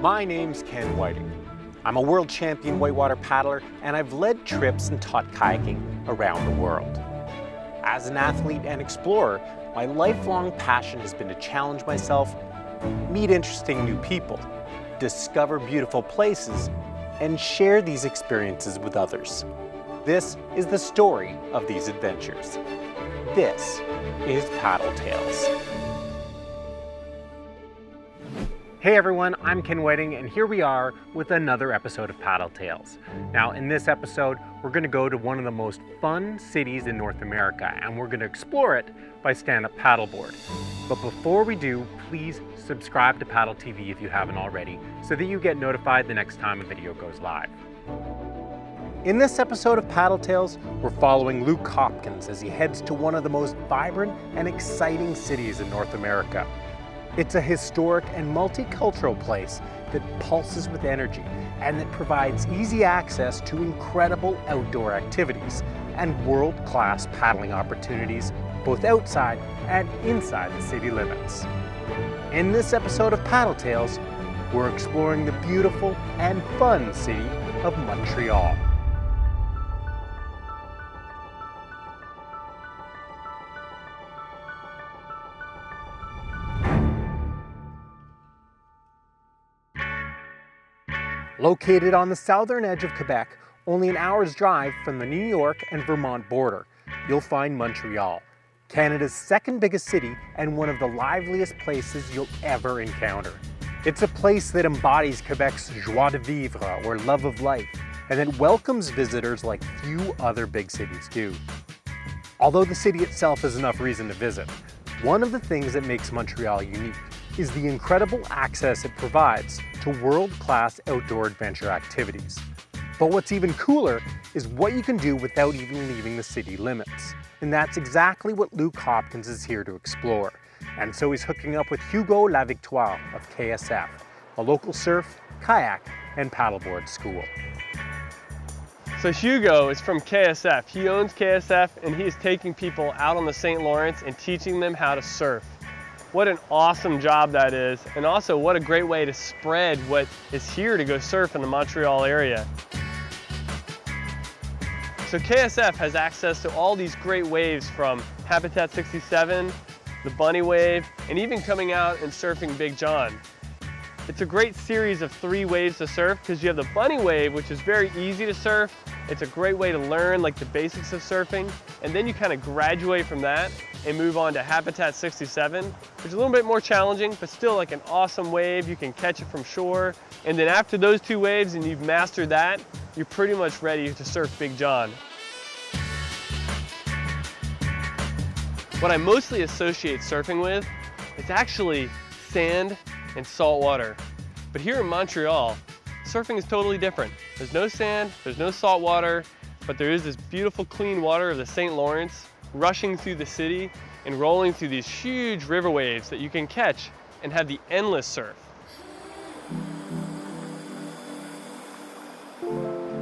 My name's Ken Whiting. I'm a world champion whitewater paddler, and I've led trips and taught kayaking around the world. As an athlete and explorer, my lifelong passion has been to challenge myself, meet interesting new people, discover beautiful places, and share these experiences with others. This is the story of these adventures. This is Paddle Tales. Hey everyone, I'm Ken Whiting, and here we are with another episode of Paddle Tales. Now, in this episode, we're going to go to one of the most fun cities in North America, and we're going to explore it by stand-up paddleboard. But before we do, please subscribe to Paddle TV if you haven't already, so that you get notified the next time a video goes live. In this episode of Paddle Tales, we're following Luke Hopkins as he heads to one of the most vibrant and exciting cities in North America. It's a historic and multicultural place that pulses with energy and that provides easy access to incredible outdoor activities and world-class paddling opportunities both outside and inside the city limits. In this episode of Paddle Tales, we're exploring the beautiful and fun city of Montreal. Located on the southern edge of Quebec, only an hour's drive from the New York and Vermont border, you'll find Montreal, Canada's second biggest city and one of the liveliest places you'll ever encounter. It's a place that embodies Quebec's joie de vivre, or love of life, and that welcomes visitors like few other big cities do. Although the city itself is enough reason to visit, one of the things that makes Montreal unique is the incredible access it provides to world-class outdoor adventure activities. But what's even cooler is what you can do without even leaving the city limits. And that's exactly what Luke Hopkins is here to explore. And so he's hooking up with Hugo La Victoire of KSF, a local surf, kayak, and paddleboard school. So Hugo is from KSF. He owns KSF, and he is taking people out on the St. Lawrence and teaching them how to surf. What an awesome job that is, and also what a great way to spread what is here to go surf in the Montreal area. So KSF has access to all these great waves, from Habitat 67, the Bunny Wave, and even coming out and surfing Big John. It's a great series of 3 waves to surf, because you have the Bunny Wave, which is very easy to surf. It's a great way to learn like the basics of surfing, and then you kind of graduate from that and move on to Habitat 67, which is a little bit more challenging, but still like an awesome wave. You can catch it from shore, and then after those 2 waves and you've mastered that, you're pretty much ready to surf Big John. What I mostly associate surfing with is actually sand and salt water. But here in Montreal, surfing is totally different. There's no sand, there's no salt water, but there is this beautiful clean water of the St. Lawrence rushing through the city and rolling through these huge river waves that you can catch and have the endless surf.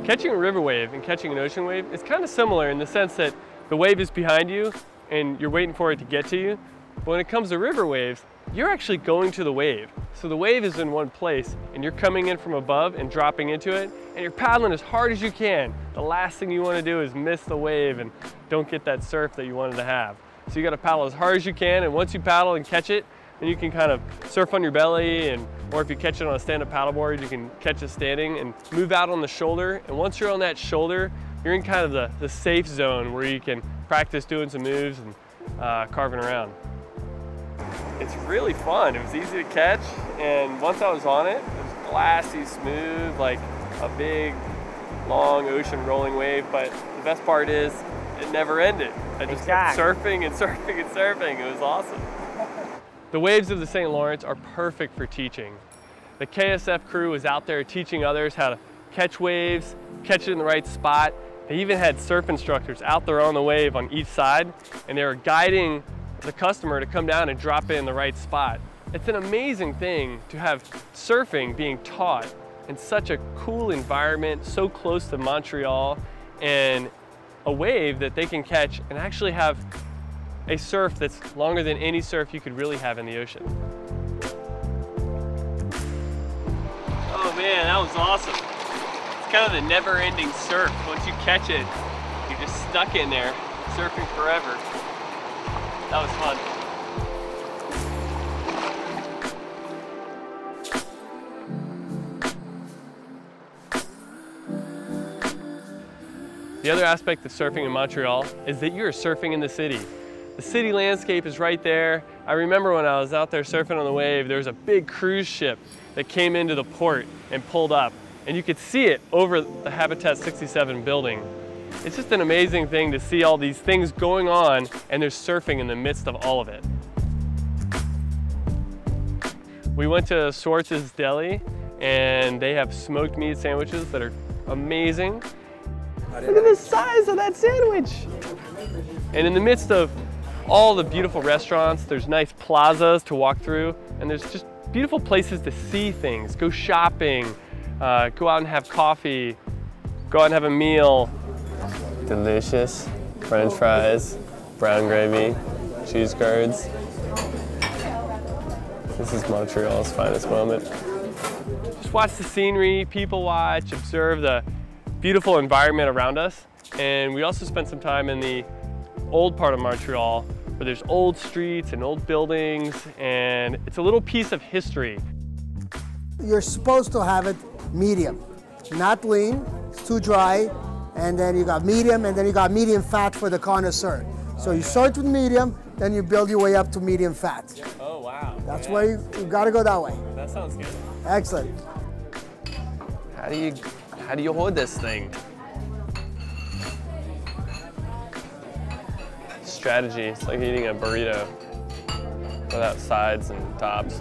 Catching a river wave and catching an ocean wave is kind of similar in the sense that the wave is behind you and you're waiting for it to get to you. But when it comes to river waves, you're actually going to the wave. So the wave is in one place and you're coming in from above and dropping into it, and you're paddling as hard as you can. The last thing you want to do is miss the wave and don't get that surf that you wanted to have. So you got to paddle as hard as you can, and once you paddle and catch it, then you can kind of surf on your belly, or if you catch it on a stand-up paddleboard, you can catch it standing and move out on the shoulder. And once you're on that shoulder, you're in kind of the safe zone where you can practice doing some moves and carving around. It's really fun. It was easy to catch, and once I was on it, it was glassy, smooth, like a big, long ocean rolling wave. But the best part is, it never ended. I just kept surfing and surfing and surfing. It was awesome. The waves of the St. Lawrence are perfect for teaching. The KSF crew was out there teaching others how to catch waves, catch it in the right spot. They even had surf instructors out there on the wave on each side, and they were guiding the customer to come down and drop in the right spot. It's an amazing thing to have surfing being taught in such a cool environment, so close to Montreal, and a wave that they can catch and actually have a surf that's longer than any surf you could really have in the ocean. man, that was awesome. It's kind of the never-ending surf. Once you catch it, you're just stuck in there, surfing forever. That was fun. The other aspect of surfing in Montreal is that you're surfing in the city. The city landscape is right there. I remember when I was out there surfing on the wave, there was a big cruise ship that came into the port and pulled up, and you could see it over the Habitat 67 building. It's just an amazing thing to see all these things going on, and there's surfing in the midst of all of it. We went to Schwartz's Deli, and they have smoked meat sandwiches that are amazing. Look at the size of that sandwich. And in the midst of all the beautiful restaurants, there's nice plazas to walk through, and there's just beautiful places to see things, go shopping, go out and have coffee, go out and have a meal. Delicious French fries, brown gravy, cheese curds. This is Montreal's finest moment. Just watch the scenery, people watch, observe the beautiful environment around us. And we also spent some time in the old part of Montreal where there's old streets and old buildings, and it's a little piece of history. You're supposed to have it medium, not lean, it's too dry, and then you got medium, and then you got medium fat for the connoisseur. So you start with medium, then you build your way up to medium fat. Oh, wow. That's where you gotta go that way. That sounds good. Excellent. How do you hold this thing? Strategy. It's like eating a burrito without sides and tops.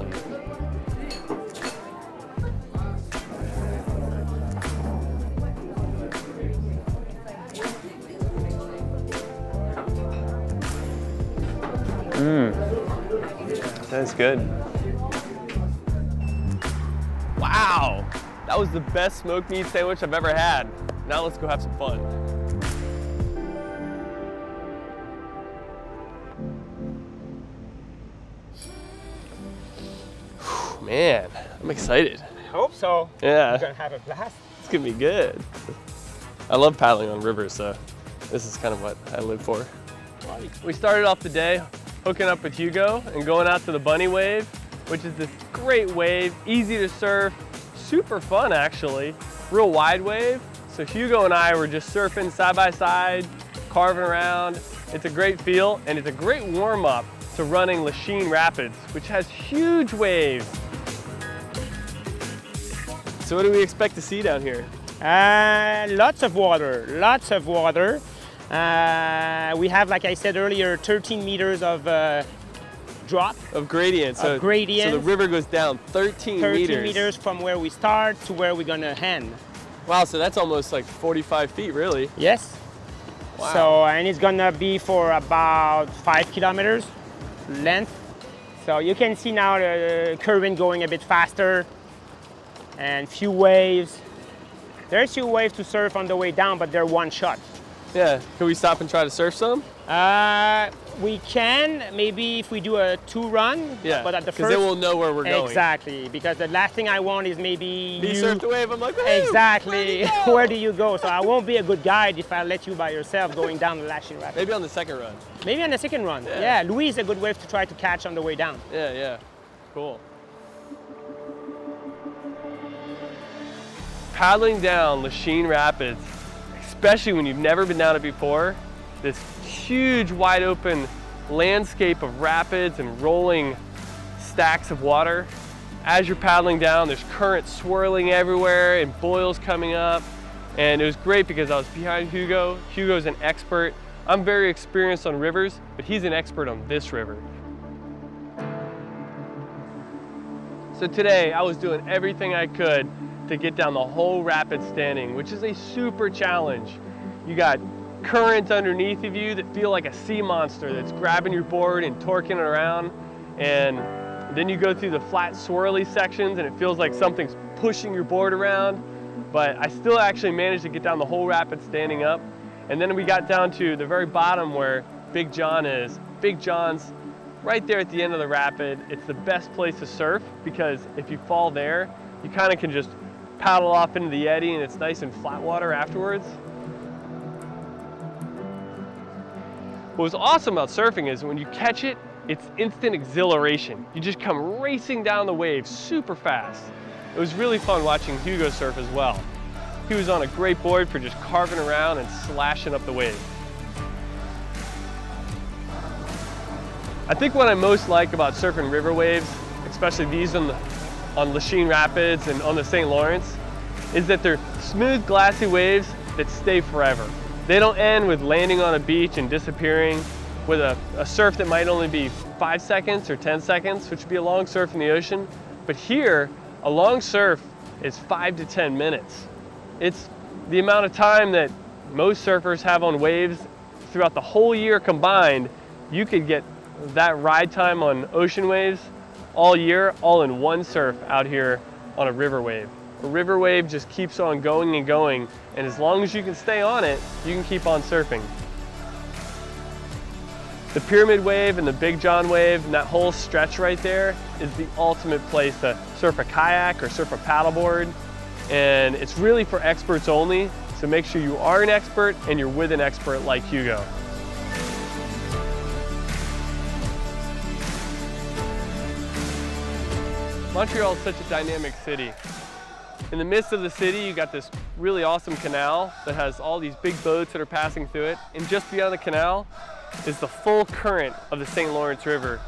That's good. Wow, that was the best smoked meat sandwich I've ever had. Now let's go have some fun. Man, I'm excited. I hope so. Yeah. We're gonna have a blast. It's gonna be good. I love paddling on rivers, so this is kind of what I live for. We started off the day hooking up with Hugo and going out to the Bunny Wave, which is this great wave, easy to surf, super fun actually, real wide wave. So Hugo and I were just surfing side by side, carving around. It's a great feel, and it's a great warm up to running Lachine Rapids, which has huge waves. So what do we expect to see down here? Lots of water, lots of water. We have, like I said earlier, 13 meters of drop. Of gradient. So the river goes down 13 meters from where we start to where we're gonna end. Wow, so that's almost like 45 feet, really. Yes. Wow. So, and it's gonna be for about 5 kilometers length. So you can see now the current going a bit faster and few waves. There's few waves to surf on the way down, but they're one shot. Yeah, can we stop and try to surf some? We can, maybe if we do a 2-run. Yeah, but at the because first, then we'll know where we're going. Exactly, because the last thing I want is maybe you surfed a wave, I'm like, exactly, where do you go? So I won't be a good guide if I let you by yourself going down the Lachine Rapids. Maybe on the second run. Maybe on the second run. Yeah, Louis is a good wave to try to catch on the way down. Yeah, yeah, cool. Paddling down Lachine Rapids, especially when you've never been down it before, this huge wide open landscape of rapids and rolling stacks of water. As you're paddling down, there's current swirling everywhere and boils coming up. And it was great because I was behind Hugo. Hugo's an expert. I'm very experienced on rivers, but he's an expert on this river. So today I was doing everything I could to get down the whole rapid standing, which is a super challenge. You got currents underneath of you that feel like a sea monster that's grabbing your board and torquing it around. And then you go through the flat swirly sections and it feels like something's pushing your board around. But I still actually managed to get down the whole rapid standing up. And then we got down to the very bottom where Big John is. Big John's right there at the end of the rapid. It's the best place to surf because if you fall there, you kind of can just paddle off into the eddy and it's nice and flat water afterwards. What was awesome about surfing is when you catch it, it's instant exhilaration. You just come racing down the wave super fast. It was really fun watching Hugo surf as well. He was on a great board for just carving around and slashing up the wave. I think what I most like about surfing river waves, especially these on Lachine Rapids and on the St. Lawrence, is that they're smooth, glassy waves that stay forever. They don't end with landing on a beach and disappearing with a surf that might only be 5 seconds or 10 seconds, which would be a long surf in the ocean. But here, a long surf is 5 to 10 minutes. It's the amount of time that most surfers have on waves throughout the whole year combined. You could get that ride time on ocean waves all year, all in one surf out here on a river wave. A river wave just keeps on going and going, and as long as you can stay on it, you can keep on surfing. The Pyramid Wave and the Big John Wave and that whole stretch right there is the ultimate place to surf a kayak or surf a paddleboard, and it's really for experts only, so make sure you are an expert and you're with an expert like Hugo. Montreal is such a dynamic city. In the midst of the city, you got this really awesome canal that has all these big boats that are passing through it. And just beyond the canal is the full current of the St. Lawrence River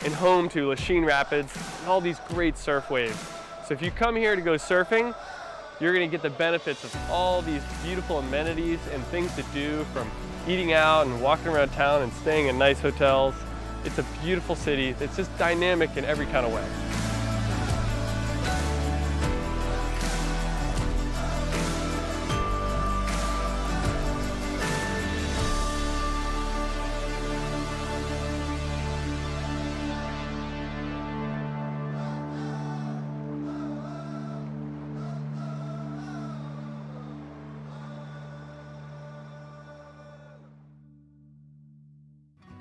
and home to Lachine Rapids and all these great surf waves. So if you come here to go surfing, you're gonna get the benefits of all these beautiful amenities and things to do, from eating out and walking around town and staying in nice hotels. It's a beautiful city. It's just dynamic in every kind of way.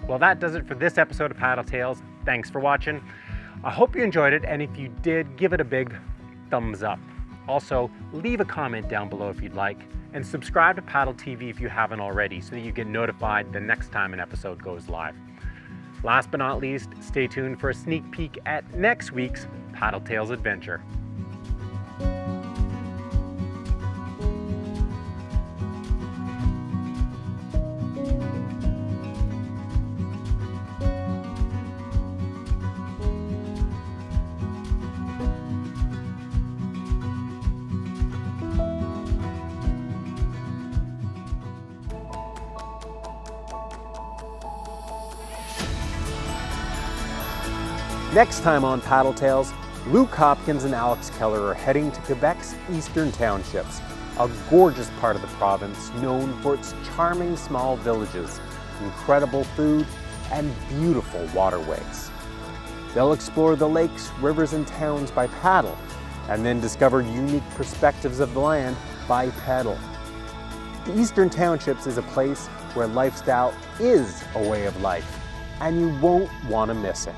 Well, that does it for this episode of Paddle Tales. Thanks for watching. I hope you enjoyed it, and if you did, give it a big thumbs up. Also, leave a comment down below if you'd like, and subscribe to Paddle TV if you haven't already, so that you get notified the next time an episode goes live. Last but not least, stay tuned for a sneak peek at next week's Paddle Tales adventure. Next time on Paddle Tales, Luke Hopkins and Alex Keller are heading to Quebec's Eastern Townships, a gorgeous part of the province known for its charming small villages, incredible food, and beautiful waterways. They'll explore the lakes, rivers, and towns by paddle, and then discover unique perspectives of the land by paddle. The Eastern Townships is a place where lifestyle is a way of life, and you won't want to miss it.